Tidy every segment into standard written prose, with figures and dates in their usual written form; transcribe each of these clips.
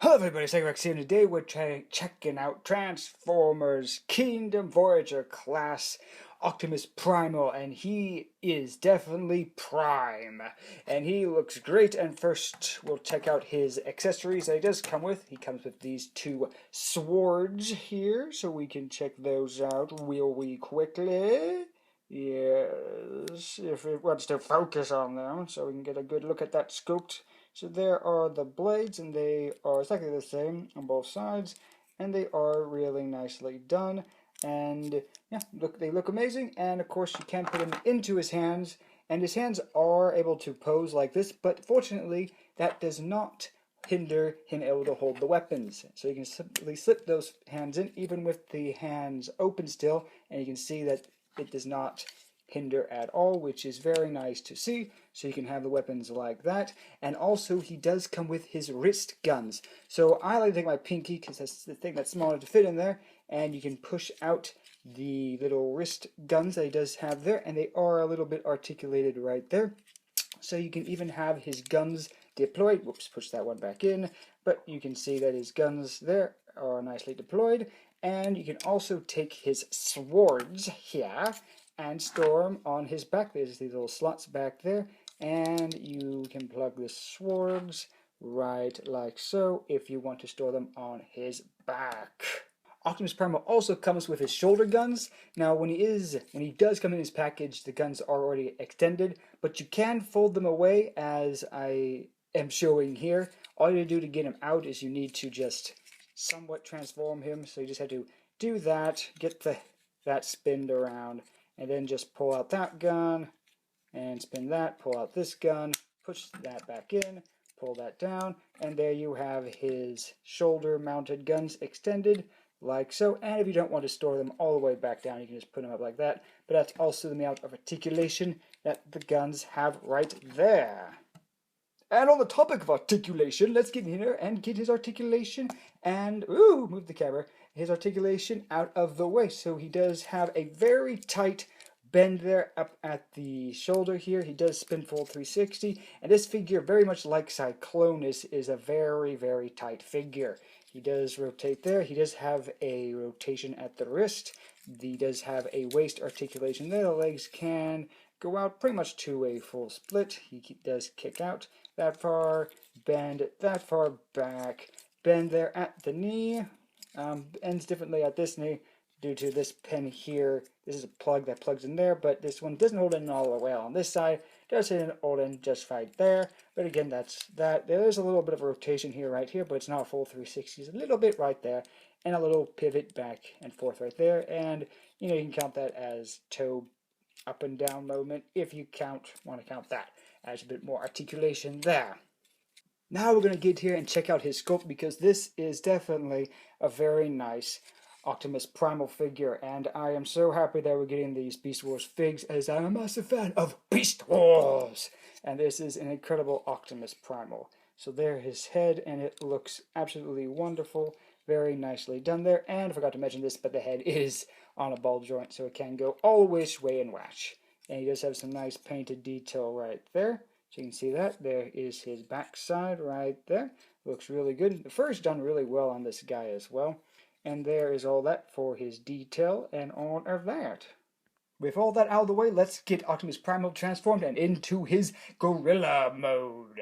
Hello everybody, Cyrex here, and today we're checking out Transformers Kingdom Voyager class Optimus Primal, and he is definitely prime, and he looks great. And first we'll check out his accessories that he does come with. He comes with these two swords here, so we can check those out real quickly. Yes, if it wants to focus on them, so we can get a good look at that scoped. So there are the blades, and they are exactly the same on both sides, and they are really nicely done. And yeah, they look amazing. And of course, you can put them into his hands, and his hands are able to pose like this. But fortunately, that does not hinder him able to hold the weapons. So you can simply slip those hands in, even with the hands open still, and you can see that it does not hinder at all, which is very nice to see. So you can have the weapons like that. And also he does come with his wrist guns. So I like to take my pinky because that's the thing that's smaller to fit in there, and you can push out the little wrist guns that he does have there, and they are a little bit articulated right there. So you can even have his guns deployed. Whoops, push that one back in. But you can see that his guns there are nicely deployed. And you can also take his swords here and store them on his back. There's these little slots back there. And you can plug the swords right like so if you want to store them on his back. Optimus Primal also comes with his shoulder guns. Now, when he does come in his package, the guns are already extended, but you can fold them away, as I am showing here. All you do to get him out is you need to just somewhat transform him. So you just have to do that, get that spinned around, and then just pull out that gun and spin that. Pull out this gun, push that back in, pull that down, and there you have his shoulder-mounted guns extended like so. And if you don't want to store them all the way back down, you can just put them up like that. But that's also the amount of articulation that the guns have right there. And on the topic of articulation, let's get in here and get his articulation and, move the camera, his articulation out of the way. So he does have a very tight bend there up at the shoulder here. He does spin full 360, and this figure, very much like Cyclonus, is a very, very tight figure. He does rotate there. He does have a rotation at the wrist. He does have a waist articulation there. The legs can go out pretty much to a full split. He does kick out that far, bend that far back, bend there at the knee. Ends differently at this knee due to this pin here. This is a plug that plugs in there, but this one doesn't hold in all the way on this side. Does hold in just right there. But again, that's that. There's a little bit of a rotation here, right here, but it's not a full 360. It's a little bit right there, and a little pivot back and forth right there. And you can count that as toe up and down movement if you want to count that as a bit more articulation there. Now we're going to get here and check out his sculpt, because this is definitely a very nice Optimus Primal figure, and I am so happy that we're getting these Beast Wars figs, as I'm a massive fan of Beast Wars, and this is an incredible Optimus Primal. So there his head, and it looks absolutely wonderful, very nicely done there. And I forgot to mention this, but the head is on a ball joint, so it can go all which way and watch. And he does have some nice painted detail right there. So you can see that. There is his backside right there. Looks really good. The fur's done really well on this guy as well. And there is all that for his detail and all of that. With all that out of the way, let's get Optimus Primal transformed and into his gorilla mode.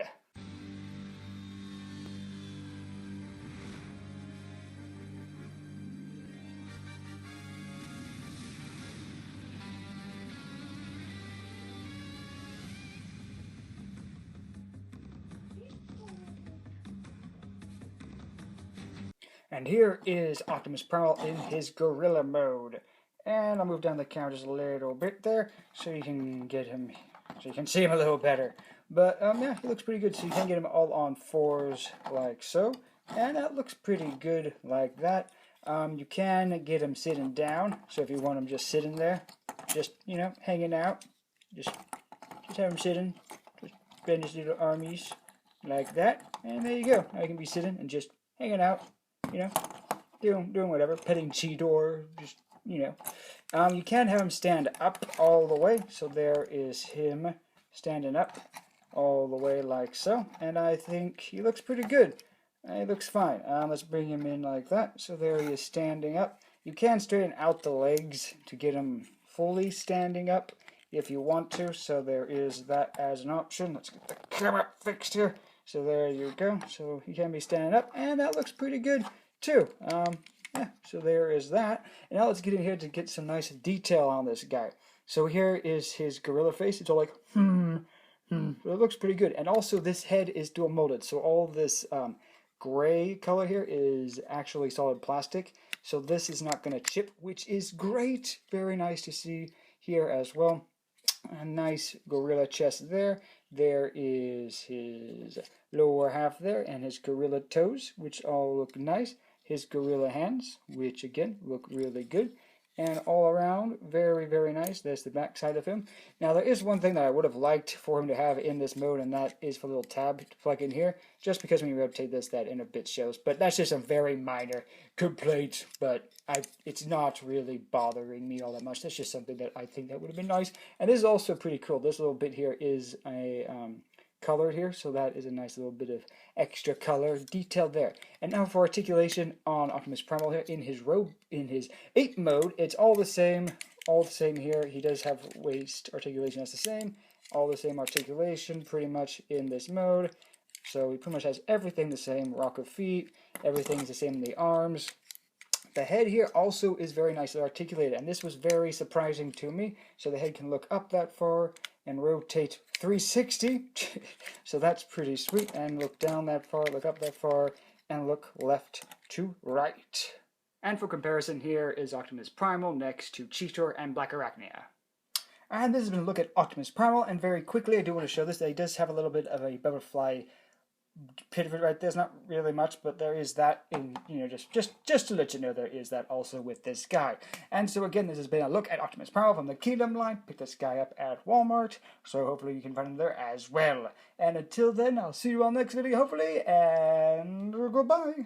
And here is Optimus Primal in his gorilla mode. And I'll move down the camera just a little bit there so you can get him, so you can see him a little better. But yeah, he looks pretty good. So you can get him all on fours like so. And that looks pretty good like that. You can get him sitting down. So if you want him just sitting there, just, hanging out, just have him sitting. Just bend his little armies like that. And there you go. Now he can be sitting and just hanging out. Doing whatever, petting Cheetor, just, you can have him stand up all the way. So there is him standing up all the way like so. And I think he looks pretty good. It looks fine. Let's bring him in like that. So there he is standing up. You can straighten out the legs to get him fully standing up if you want to. So there is that as an option. Let's get the camera fixed here. So there you go. So he can be standing up, and that looks pretty good too. Yeah, so there is that. And now let's get in here to get some nice detail on this guy. So here is his gorilla face. It's all like, so it looks pretty good. And also this head is dual molded. So all this gray color here is actually solid plastic. So this is not going to chip, which is great. Very nice to see here as well. A nice gorilla chest there. There is his lower half there and his gorilla toes, which all look nice. His gorilla hands, which again look really good. And all around, very, very nice. There's the back side of him. Now, there is one thing that I would have liked for him to have in this mode, and that is for a little tab to plug in here. Just because when you rotate this, that in a bit shows. But that's just a very minor complaint. But it's not really bothering me all that much. That's just something that I think that would have been nice. And this is also pretty cool. This little bit here is a colored here, so that is a nice little bit of extra color detail there. And now for articulation on Optimus Primal here in his ape mode, it's all the same here. He does have waist articulation, that's the same, all the same articulation pretty much in this mode. So he pretty much has everything the same, rock of feet, everything's the same in the arms. The head here also is very nicely articulated, and this was very surprising to me. So the head can look up that far and rotate 360. So that's pretty sweet. And look down that far, look up that far, and look left to right. And for comparison, here is Optimus Primal next to Cheetor and Black Arachnia. And this has been a look at Optimus Primal, and very quickly I do want to show this. That he does have a little bit of a butterfly pit of it right there's not really much, but there is that in, just to let you know, there is that also with this guy. And so again, this has been a look at Optimus Primal from the Kingdom line. Pick this guy up at Walmart, so hopefully you can find him there as well. And until then, I'll see you all next video hopefully, and goodbye.